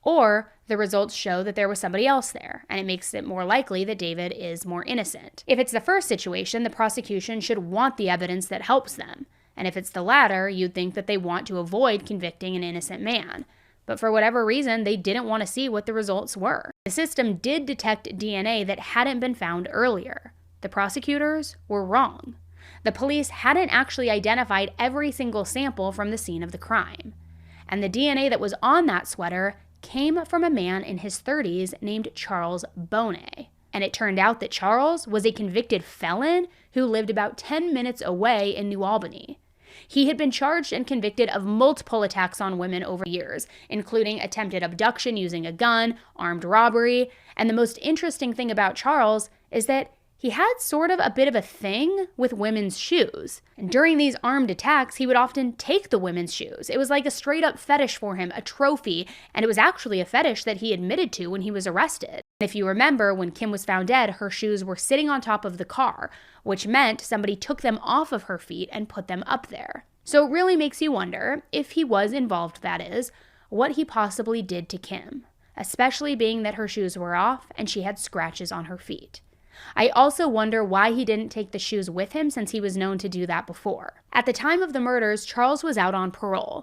Or the results show that there was somebody else there, and it makes it more likely that David is more innocent. If it's the first situation, the prosecution should want the evidence that helps them. And if it's the latter, you'd think that they want to avoid convicting an innocent man. But for whatever reason, they didn't want to see what the results were. The system did detect DNA that hadn't been found earlier. The prosecutors were wrong. The police hadn't actually identified every single sample from the scene of the crime. And the DNA that was on that sweater came from a man in his 30s named Charles Bonnet. And it turned out that Charles was a convicted felon who lived about 10 minutes away in New Albany. He had been charged and convicted of multiple attacks on women over years, including attempted abduction using a gun, armed robbery, and the most interesting thing about Charles is that he had sort of a bit of a thing with women's shoes. And during these armed attacks, he would often take the women's shoes. It was like a straight up fetish for him, a trophy, and it was actually a fetish that he admitted to when he was arrested. If you remember, when Kim was found dead, her shoes were sitting on top of the car, which meant somebody took them off of her feet and put them up there. So it really makes you wonder, if he was involved, that is, what he possibly did to Kim, especially being that her shoes were off and she had scratches on her feet. I also wonder why he didn't take the shoes with him, since he was known to do that before. At the time of the murders, Charles was out on parole,